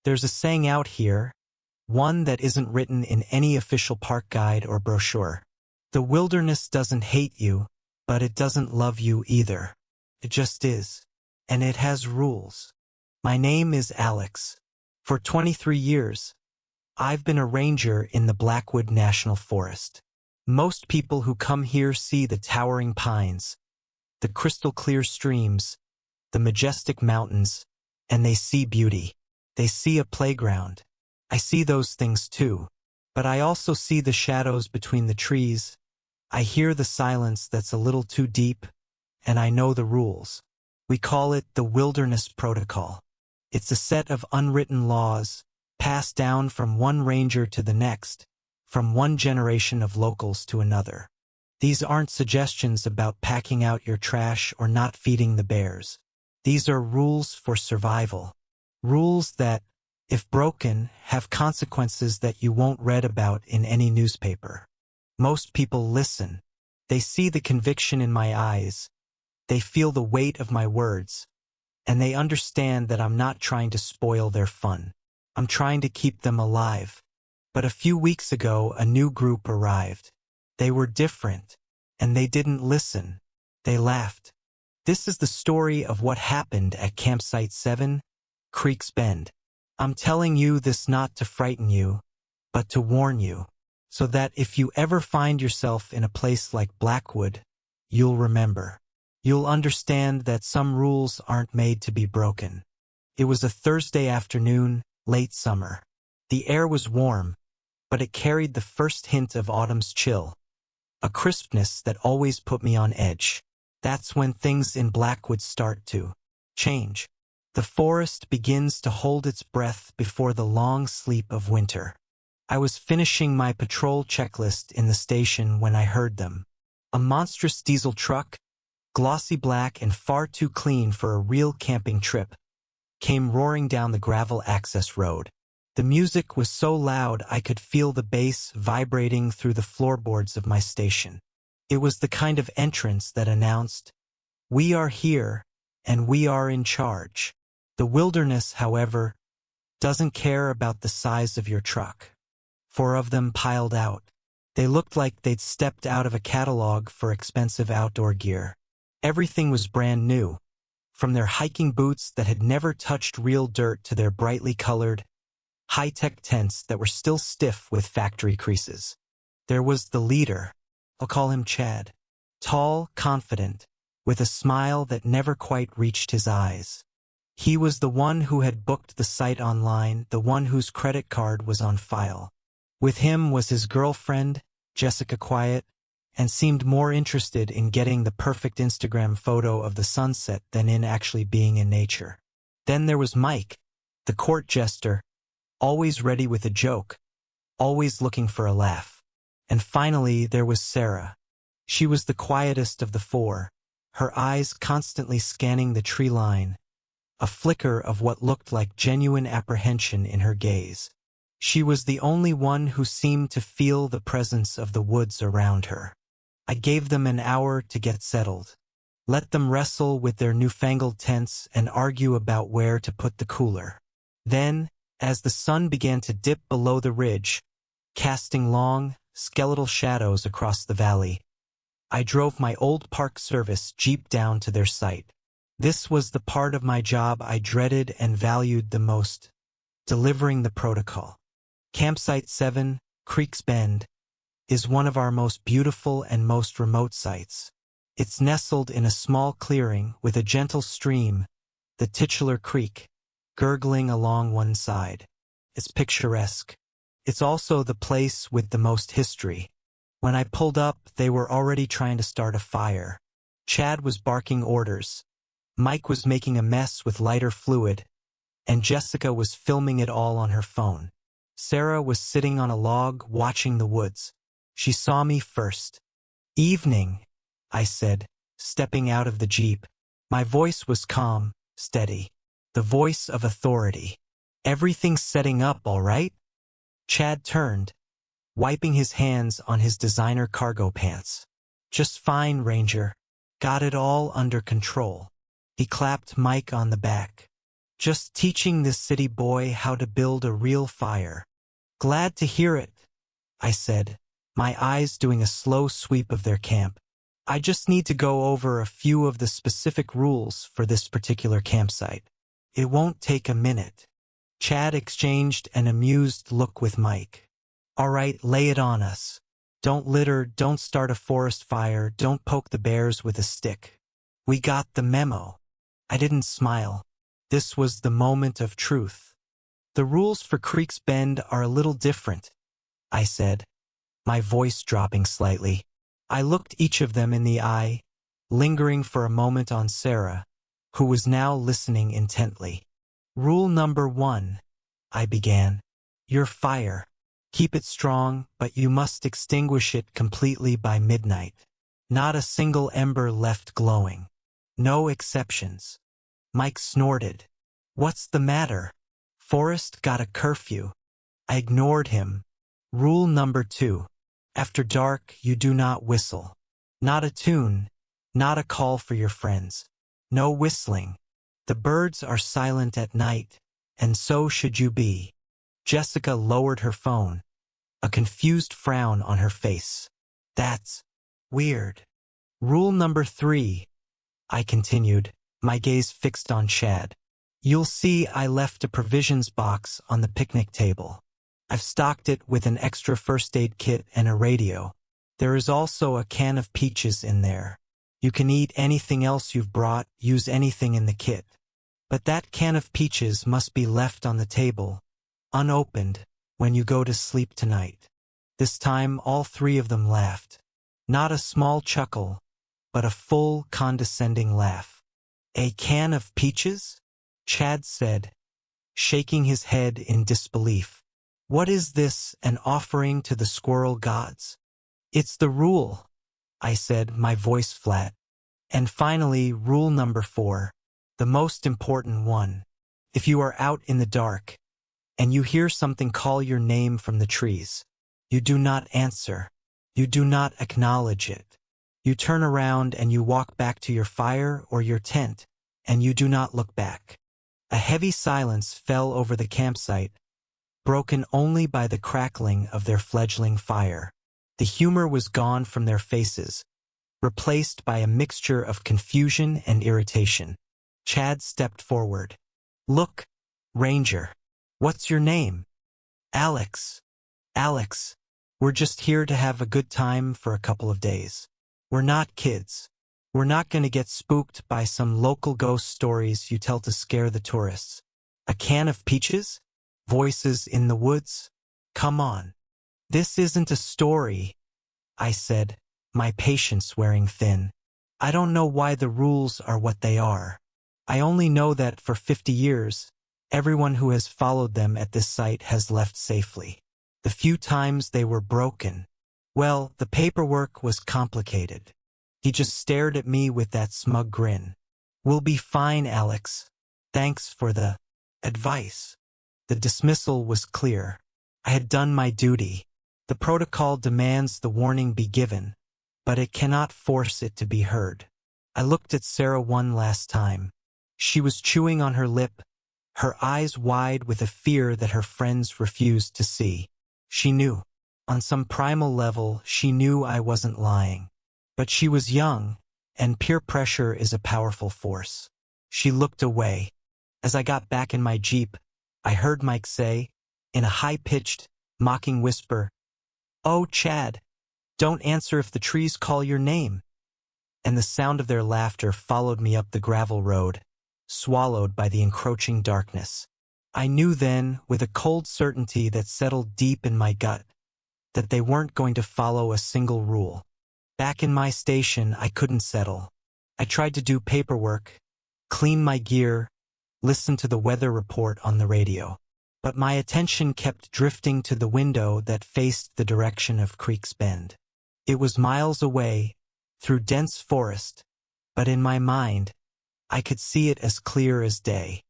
There's a saying out here, one that isn't written in any official park guide or brochure. The wilderness doesn't hate you, but it doesn't love you either. It just is. And it has rules. My name is Alex. For 23 years, I've been a ranger in the Blackwood National Forest. Most people who come here see the towering pines, the crystal-clear streams, the majestic mountains, and they see beauty. They see a playground. I see those things too. But I also see the shadows between the trees. I hear the silence that's a little too deep, and I know the rules. We call it the Wilderness Protocol. It's a set of unwritten laws, passed down from one ranger to the next, from one generation of locals to another. These aren't suggestions about packing out your trash or not feeding the bears. These are rules for survival. Rules that, if broken, have consequences that you won't read about in any newspaper. Most people listen. They see the conviction in my eyes. They feel the weight of my words. And they understand that I'm not trying to spoil their fun. I'm trying to keep them alive. But a few weeks ago, a new group arrived. They were different, and they didn't listen. They laughed. This is the story of what happened at Campsite 7, Creek's Bend. I'm telling you this not to frighten you, but to warn you, so that if you ever find yourself in a place like Blackwood, you'll remember. You'll understand that some rules aren't made to be broken. It was a Thursday afternoon, late summer. The air was warm, but it carried the first hint of autumn's chill, a crispness that always put me on edge. That's when things in Blackwood start to change. The forest begins to hold its breath before the long sleep of winter. I was finishing my patrol checklist in the station when I heard them. A monstrous diesel truck, glossy black and far too clean for a real camping trip, came roaring down the gravel access road. The music was so loud I could feel the bass vibrating through the floorboards of my station. It was the kind of entrance that announced, "We are here, and we are in charge." The wilderness, however, doesn't care about the size of your truck. 4 of them piled out. They looked like they'd stepped out of a catalog for expensive outdoor gear. Everything was brand new, from their hiking boots that had never touched real dirt to their brightly colored, high-tech tents that were still stiff with factory creases. There was the leader. I'll call him Chad. Tall, confident, with a smile that never quite reached his eyes. He was the one who had booked the site online, the one whose credit card was on file. With him was his girlfriend, Jessica Quiet, and seemed more interested in getting the perfect Instagram photo of the sunset than in actually being in nature. Then there was Mike, the court jester, always ready with a joke, always looking for a laugh. And finally there was Sarah. She was the quietest of the 4, her eyes constantly scanning the tree line, a flicker of what looked like genuine apprehension in her gaze. She was the only one who seemed to feel the presence of the woods around her. I gave them an hour to get settled. Let them wrestle with their newfangled tents and argue about where to put the cooler. Then, as the sun began to dip below the ridge, casting long, skeletal shadows across the valley, I drove my old Park Service Jeep down to their site. This was the part of my job I dreaded and valued the most, delivering the protocol. Campsite 7, Creek's Bend, is one of our most beautiful and most remote sites. It's nestled in a small clearing with a gentle stream, the titular creek, gurgling along one side. It's picturesque. It's also the place with the most history. When I pulled up, they were already trying to start a fire. Chad was barking orders. Mike was making a mess with lighter fluid, and Jessica was filming it all on her phone. Sarah was sitting on a log watching the woods. She saw me first. "Evening," I said, stepping out of the Jeep. My voice was calm, steady, the voice of authority. "Everything's setting up, all right?" Chad turned, wiping his hands on his designer cargo pants. "Just fine, Ranger. Got it all under control." He clapped Mike on the back. Just teaching this city boy how to build a real fire. Glad to hear it, I said, my eyes doing a slow sweep of their camp. I just need to go over a few of the specific rules for this particular campsite. It won't take a minute. Chad exchanged an amused look with Mike. All right, lay it on us. Don't litter, don't start a forest fire, don't poke the bears with a stick. We got the memo. I didn't smile. This was the moment of truth. The rules for Creek's Bend are a little different, I said, my voice dropping slightly. I looked each of them in the eye, lingering for a moment on Sarah, who was now listening intently. Rule number 1, I began. Your fire. Keep it strong, but you must extinguish it completely by midnight. Not a single ember left glowing. No exceptions. Mike snorted. What's the matter? Forrest got a curfew. I ignored him. Rule number 2. After dark, you do not whistle. Not a tune, not a call for your friends. No whistling. The birds are silent at night, and so should you be. Jessica lowered her phone, a confused frown on her face. That's weird. Rule number 3, I continued, my gaze fixed on Chad. You'll see I left a provisions box on the picnic table. I've stocked it with an extra first aid kit and a radio. There is also a can of peaches in there. You can eat anything else you've brought, use anything in the kit. But that can of peaches must be left on the table, unopened, when you go to sleep tonight. This time all 3 of them laughed. Not a small chuckle, but a full, condescending laugh. A can of peaches? Chad said, shaking his head in disbelief. What is this, an offering to the squirrel gods? It's the rule, I said, my voice flat. And finally, rule number 4, the most important one. If you are out in the dark, and you hear something call your name from the trees, you do not answer. You do not acknowledge it. You turn around and you walk back to your fire or your tent, and you do not look back. A heavy silence fell over the campsite, broken only by the crackling of their fledgling fire. The humor was gone from their faces, replaced by a mixture of confusion and irritation. Chad stepped forward. Look, Ranger. What's your name? Alex. Alex. We're just here to have a good time for a couple of days. We're not kids. We're not going to get spooked by some local ghost stories you tell to scare the tourists. A can of peaches? Voices in the woods? Come on. This isn't a story, I said, my patience wearing thin. I don't know why the rules are what they are. I only know that for 50 years, everyone who has followed them at this site has left safely. The few times they were broken, well, the paperwork was complicated. He just stared at me with that smug grin. We'll be fine, Alex. Thanks for the advice. The dismissal was clear. I had done my duty. The protocol demands the warning be given, but it cannot force it to be heard. I looked at Sarah one last time. She was chewing on her lip, her eyes wide with a fear that her friends refused to see. She knew. On some primal level, she knew I wasn't lying. But she was young, and peer pressure is a powerful force. She looked away. As I got back in my Jeep, I heard Mike say, in a high-pitched, mocking whisper, "Oh, Chad, don't answer if the trees call your name." And the sound of their laughter followed me up the gravel road, swallowed by the encroaching darkness. I knew then, with a cold certainty that settled deep in my gut, that they weren't going to follow a single rule. Back in my station, I couldn't settle. I tried to do paperwork, clean my gear, listen to the weather report on the radio. But my attention kept drifting to the window that faced the direction of Creek's Bend. It was miles away, through dense forest, but in my mind, I could see it as clear as day.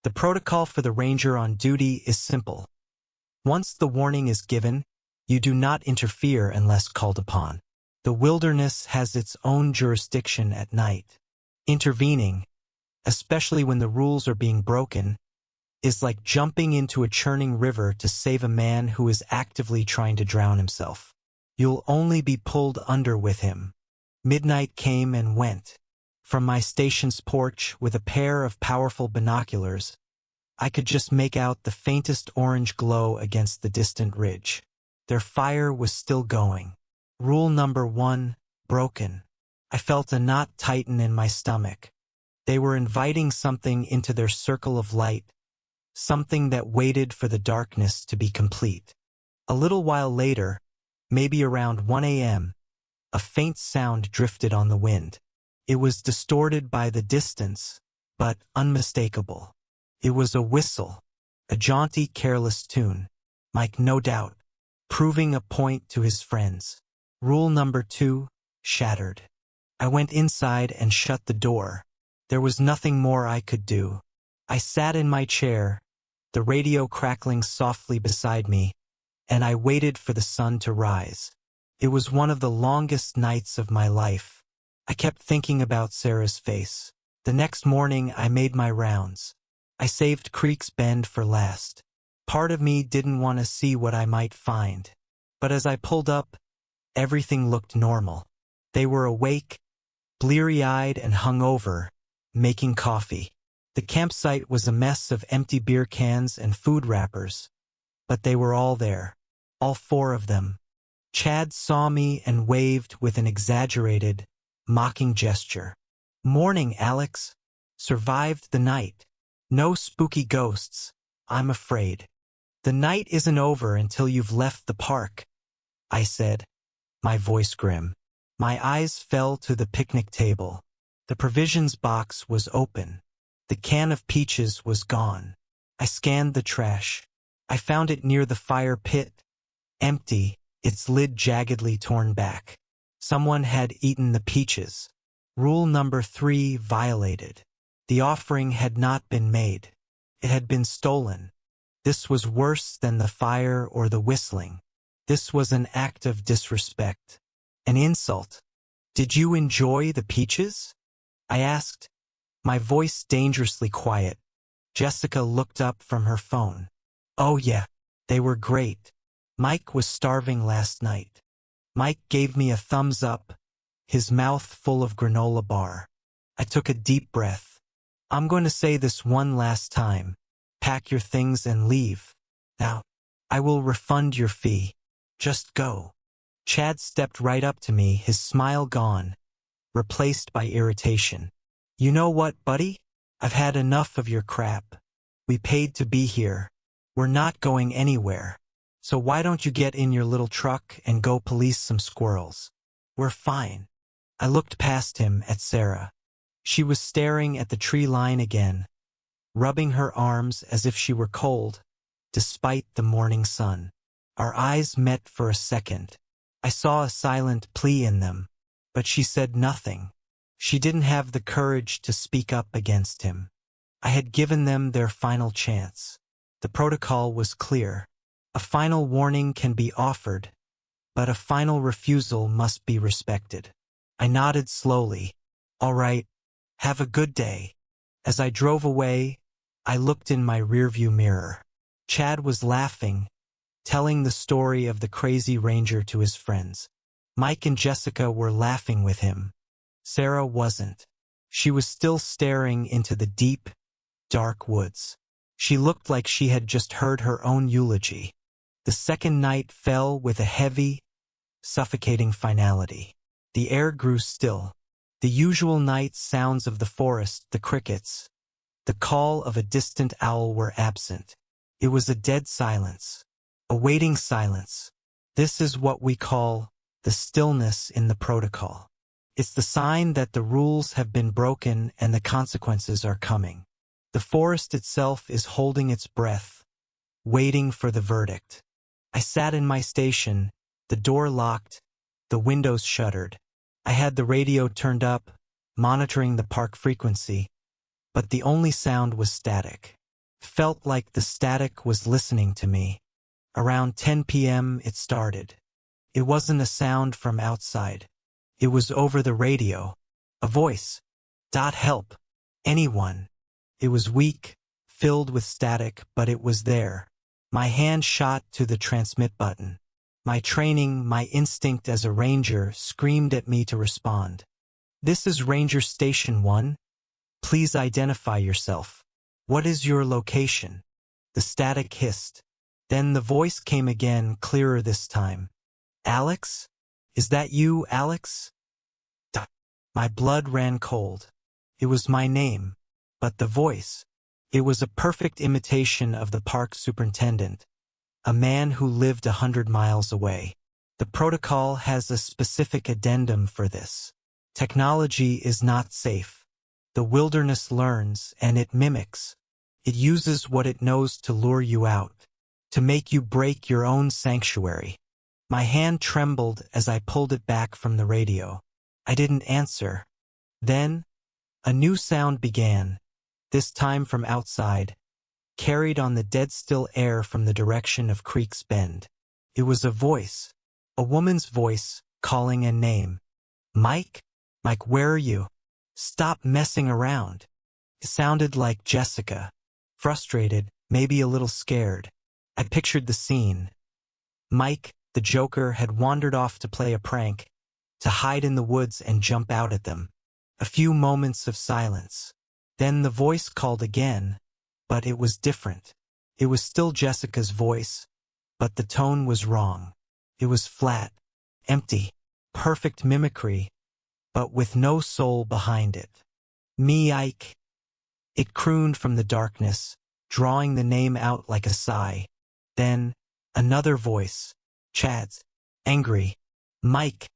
The protocol for the ranger on duty is simple. Once the warning is given, you do not interfere unless called upon. The wilderness has its own jurisdiction at night. Intervening, especially when the rules are being broken, is like jumping into a churning river to save a man who is actively trying to drown himself. You'll only be pulled under with him. Midnight came and went. From my station's porch, with a pair of powerful binoculars, I could just make out the faintest orange glow against the distant ridge. Their fire was still going. Rule number 1, broken. I felt a knot tighten in my stomach. They were inviting something into their circle of light, something that waited for the darkness to be complete. A little while later, maybe around 1 a.m., a faint sound drifted on the wind. It was distorted by the distance, but unmistakable. It was a whistle, a jaunty, careless tune. Mike, no doubt, proving a point to his friends. Rule number 2, shattered. I went inside and shut the door. There was nothing more I could do. I sat in my chair, the radio crackling softly beside me, and I waited for the sun to rise. It was one of the longest nights of my life. I kept thinking about Sarah's face. The next morning I made my rounds. I saved Creek's Bend for last. Part of me didn't want to see what I might find. But as I pulled up, everything looked normal. They were awake, bleary-eyed and hungover, making coffee. The campsite was a mess of empty beer cans and food wrappers. But they were all there. All 4 of them. Chad saw me and waved with an exaggerated, mocking gesture. "Morning, Alex. Survived the night. No spooky ghosts, I'm afraid. The night isn't over until you've left the park," I said, my voice grim. My eyes fell to the picnic table. The provisions box was open. The can of peaches was gone. I scanned the trash. I found it near the fire pit, empty, its lid jaggedly torn back. Someone had eaten the peaches. Rule number 3 violated. The offering had not been made. It had been stolen. This was worse than the fire or the whistling. This was an act of disrespect. An insult. "Did you enjoy the peaches?" I asked, my voice dangerously quiet. Jessica looked up from her phone. "Oh yeah, they were great. Mike was starving last night." Mike gave me a thumbs up, his mouth full of granola bar. I took a deep breath. "I'm going to say this one last time. Pack your things and leave. Now, I will refund your fee. Just go." Chad stepped right up to me, his smile gone, replaced by irritation. "You know what, buddy? I've had enough of your crap. We paid to be here. We're not going anywhere. So why don't you get in your little truck and go police some squirrels? We're fine." I looked past him at Sarah. She was staring at the tree line again, rubbing her arms as if she were cold, despite the morning sun. Our eyes met for a second. I saw a silent plea in them, but she said nothing. She didn't have the courage to speak up against him. I had given them their final chance. The protocol was clear. A final warning can be offered, but a final refusal must be respected. I nodded slowly. "All right, have a good day." As I drove away, I looked in my rearview mirror. Chad was laughing, telling the story of the crazy ranger to his friends. Mike and Jessica were laughing with him. Sarah wasn't. She was still staring into the deep, dark woods. She looked like she had just heard her own eulogy. The second night fell with a heavy, suffocating finality. The air grew still. The usual night sounds of the forest, the crickets, the call of a distant owl were absent. It was a dead silence, a waiting silence. This is what we call the stillness in the protocol. It's the sign that the rules have been broken and the consequences are coming. The forest itself is holding its breath, waiting for the verdict. I sat in my station, the door locked, the windows shuttered. I had the radio turned up, monitoring the park frequency, but the only sound was static. Felt like the static was listening to me. Around 10 p.m. it started. It wasn't a sound from outside. It was over the radio. A voice. "Help. anyone. It was weak, filled with static, but it was there. My hand shot to the transmit button. My training, my instinct as a ranger, screamed at me to respond. "This is Ranger Station 1. Please identify yourself. What is your location?" The static hissed. Then the voice came again, clearer this time. "Alex? Is that you, Alex?" My blood ran cold. It was my name. But the voice. It was a perfect imitation of the park superintendent, a man who lived 100 miles away. The protocol has a specific addendum for this. Technology is not safe. The wilderness learns, and it mimics. It uses what it knows to lure you out, to make you break your own sanctuary. My hand trembled as I pulled it back from the radio. I didn't answer. Then, a new sound began, this time from outside, carried on the dead-still air from the direction of Creek's Bend. It was a voice, a woman's voice, calling a name. "Mike? Mike, where are you? Stop messing around." It sounded like Jessica, frustrated, maybe a little scared. I pictured the scene. Mike, the Joker, had wandered off to play a prank, to hide in the woods and jump out at them. A few moments of silence. Then the voice called again, but it was different. It was still Jessica's voice, but the tone was wrong. It was flat, empty, perfect mimicry, but with no soul behind it. "Me, Ike." It crooned from the darkness, drawing the name out like a sigh. Then, another voice, Chad's, angry. "Mike,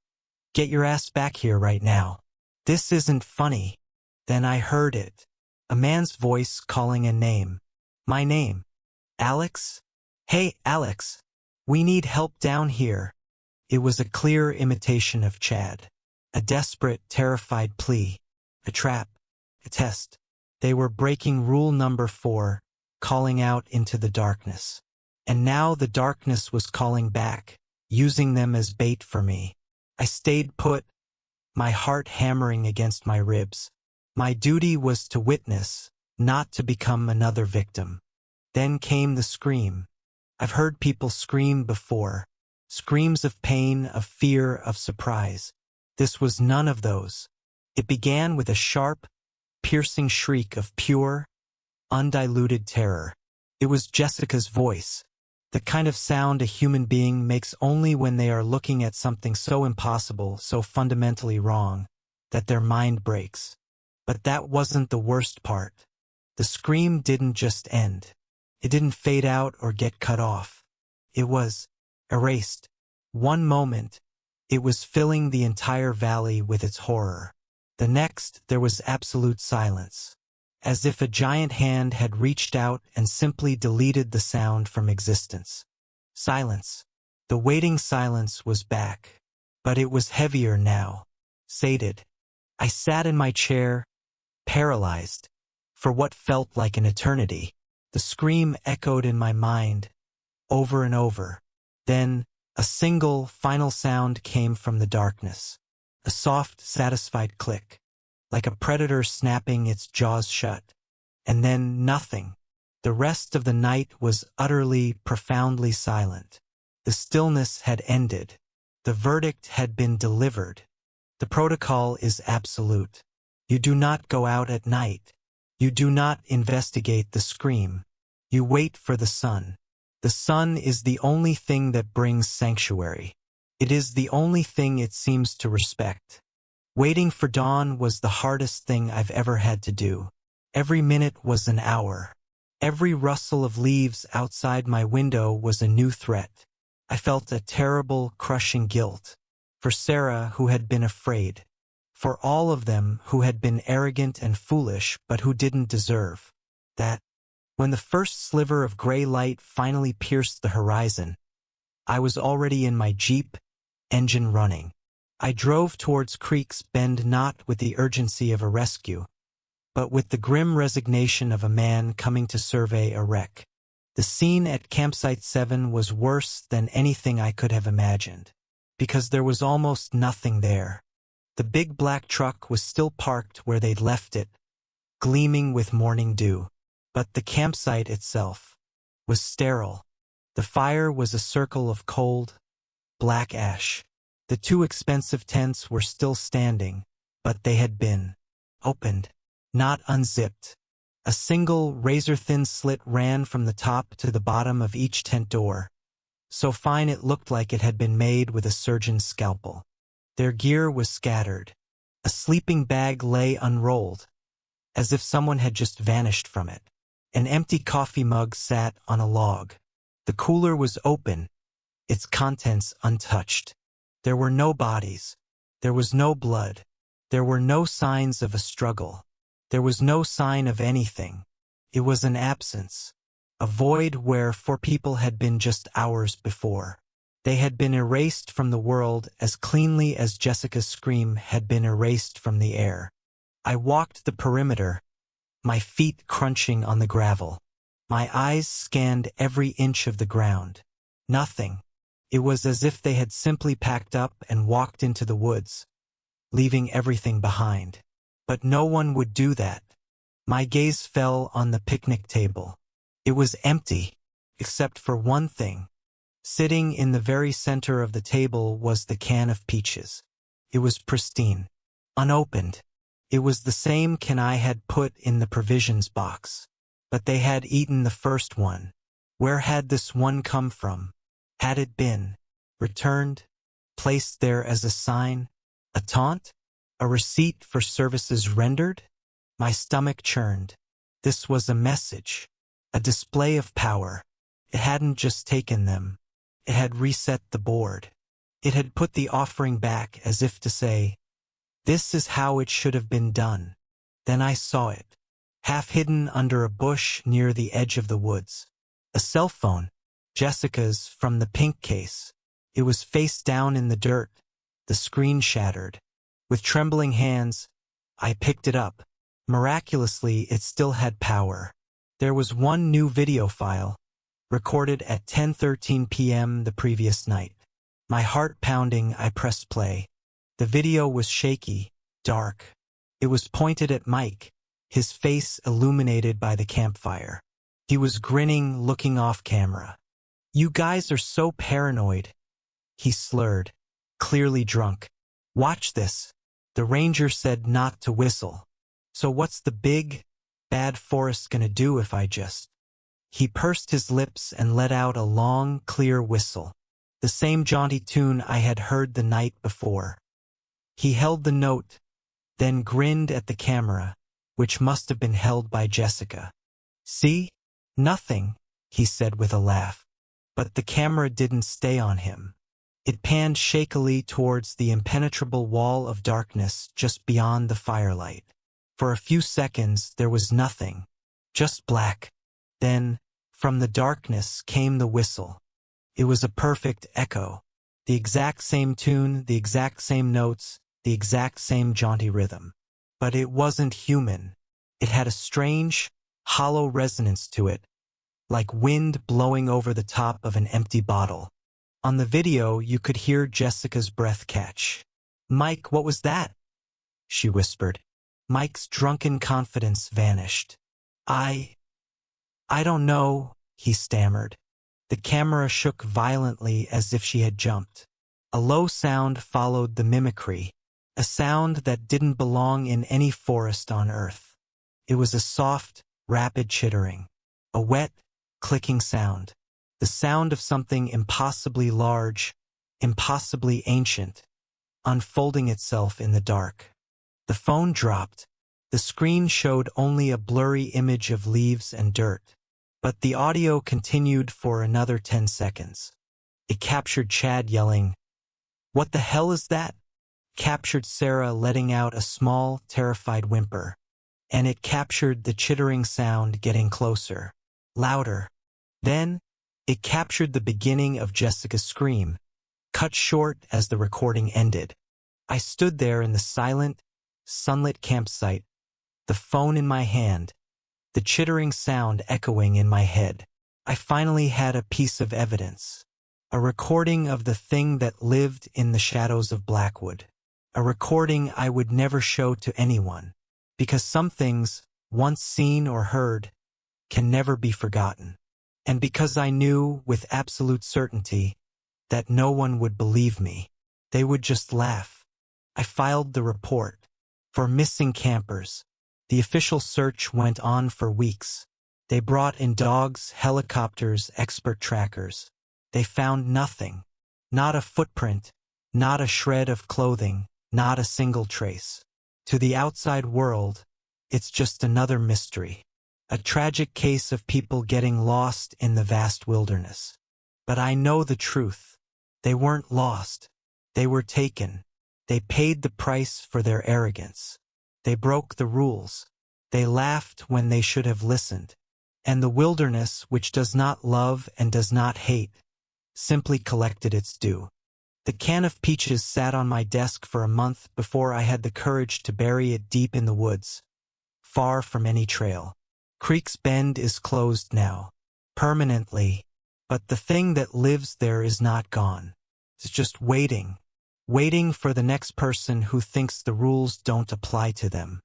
get your ass back here right now. This isn't funny." Then I heard it. A man's voice calling a name. My name. "Alex? Hey, Alex. We need help down here." It was a clear imitation of Chad. A desperate, terrified plea. A trap. A test. They were breaking rule number 4, calling out into the darkness. And now the darkness was calling back, using them as bait for me. I stayed put, my heart hammering against my ribs. My duty was to witness, not to become another victim. Then came the scream. I've heard people scream before. Screams of pain, of fear, of surprise. This was none of those. It began with a sharp, piercing shriek of pure, undiluted terror. It was Jessica's voice. The kind of sound a human being makes only when they are looking at something so impossible, so fundamentally wrong, that their mind breaks. But that wasn't the worst part. The scream didn't just end. It didn't fade out or get cut off. It was erased. One moment, it was filling the entire valley with its horror. The next, there was absolute silence, as if a giant hand had reached out and simply deleted the sound from existence. Silence. The waiting silence was back, but it was heavier now, sated. I sat in my chair, paralyzed, for what felt like an eternity. The scream echoed in my mind, over and over. Then, a single, final sound came from the darkness. A soft, satisfied click, like a predator snapping its jaws shut. And then nothing. The rest of the night was utterly, profoundly silent. The stillness had ended. The verdict had been delivered. The protocol is absolute. You do not go out at night. You do not investigate the scream. You wait for the sun. The sun is the only thing that brings sanctuary. It is the only thing it seems to respect. Waiting for dawn was the hardest thing I've ever had to do. Every minute was an hour. Every rustle of leaves outside my window was a new threat. I felt a terrible, crushing guilt. For Sarah, who had been afraid. For all of them who had been arrogant and foolish, but who didn't deserve that. When the first sliver of gray light finally pierced the horizon, I was already in my Jeep, engine running. I drove towards Creek's Bend not with the urgency of a rescue, but with the grim resignation of a man coming to survey a wreck. The scene at Campsite 7 was worse than anything I could have imagined, because there was almost nothing there. The big black truck was still parked where they'd left it, gleaming with morning dew. But the campsite itself was sterile. The fire was a circle of cold, black ash. The two expensive tents were still standing, but they had been opened, not unzipped. A single razor-thin slit ran from the top to the bottom of each tent door, so fine it looked like it had been made with a surgeon's scalpel. Their gear was scattered. A sleeping bag lay unrolled, as if someone had just vanished from it. An empty coffee mug sat on a log. The cooler was open, its contents untouched. There were no bodies. There was no blood. There were no signs of a struggle. There was no sign of anything. It was an absence, a void where 4 people had been just hours before. They had been erased from the world as cleanly as Jessica's scream had been erased from the air. I walked the perimeter, my feet crunching on the gravel. My eyes scanned every inch of the ground. Nothing. It was as if they had simply packed up and walked into the woods, leaving everything behind. But no one would do that. My gaze fell on the picnic table. It was empty, except for one thing. Sitting in the very center of the table was the can of peaches. It was pristine, unopened. It was the same can I had put in the provisions box. But they had eaten the first one. Where had this one come from? Had it been returned, placed there as a sign, a taunt, a receipt for services rendered? My stomach churned. This was a message, a display of power. It hadn't just taken them. It had reset the board. It had put the offering back as if to say, "This is how it should have been done." Then I saw it, half hidden under a bush near the edge of the woods. A cell phone, Jessica's, from the pink case. It was face down in the dirt, the screen shattered. With trembling hands, I picked it up. Miraculously, it still had power. There was one new video file, recorded at 10:13 p.m. the previous night. My heart pounding, I pressed play. The video was shaky, dark. It was pointed at Mike, his face illuminated by the campfire. He was grinning, looking off camera. "You guys are so paranoid," he slurred, clearly drunk. "Watch this." The ranger said not to whistle. "So what's the big, bad forest gonna do if I just—" He pursed his lips and let out a long, clear whistle, the same jaunty tune I had heard the night before. He held the note, then grinned at the camera, which must have been held by Jessica. "See? Nothing," he said with a laugh. But the camera didn't stay on him. It panned shakily towards the impenetrable wall of darkness just beyond the firelight. For a few seconds there was nothing, just black. Then, from the darkness came the whistle. It was a perfect echo. The exact same tune, the exact same notes, the exact same jaunty rhythm. But it wasn't human. It had a strange, hollow resonance to it, like wind blowing over the top of an empty bottle. On the video, you could hear Jessica's breath catch. "Mike, what was that?" she whispered. Mike's drunken confidence vanished. I don't know," he stammered. The camera shook violently as if she had jumped. A low sound followed the mimicry, a sound that didn't belong in any forest on earth. It was a soft, rapid chittering, a wet, clicking sound, the sound of something impossibly large, impossibly ancient, unfolding itself in the dark. The phone dropped. The screen showed only a blurry image of leaves and dirt. But the audio continued for another 10 seconds. It captured Chad yelling, "What the hell is that?" Captured Sarah letting out a small, terrified whimper. And it captured the chittering sound getting closer, louder. Then, it captured the beginning of Jessica's scream, cut short as the recording ended. I stood there in the silent, sunlit campsite, the phone in my hand, the chittering sound echoing in my head. I finally had a piece of evidence, a recording of the thing that lived in the shadows of Blackwood, a recording I would never show to anyone, because some things, once seen or heard, can never be forgotten. And because I knew with absolute certainty that no one would believe me, they would just laugh, I filed the report. For missing campers, the official search went on for weeks. They brought in dogs, helicopters, expert trackers. They found nothing. Not a footprint, not a shred of clothing, not a single trace. To the outside world, it's just another mystery. A tragic case of people getting lost in the vast wilderness. But I know the truth. They weren't lost. They were taken. They paid the price for their arrogance. They broke the rules. They laughed when they should have listened. And the wilderness, which does not love and does not hate, simply collected its due. The can of peaches sat on my desk for a month before I had the courage to bury it deep in the woods, far from any trail. Creek's Bend is closed now, permanently, but the thing that lives there is not gone. It's just waiting for the next person who thinks the rules don't apply to them.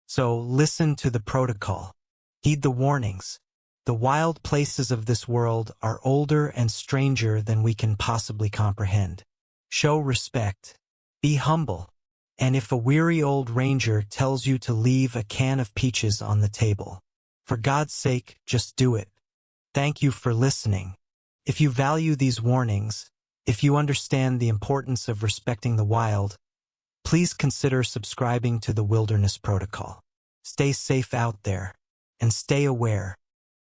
So listen to the protocol. Heed the warnings. The wild places of this world are older and stranger than we can possibly comprehend. Show respect. Be humble. And if a weary old ranger tells you to leave a can of peaches on the table, for God's sake, just do it. Thank you for listening. If you value these warnings, if you understand the importance of respecting the wild, please consider subscribing to the Wilderness Protocol. Stay safe out there, and stay aware.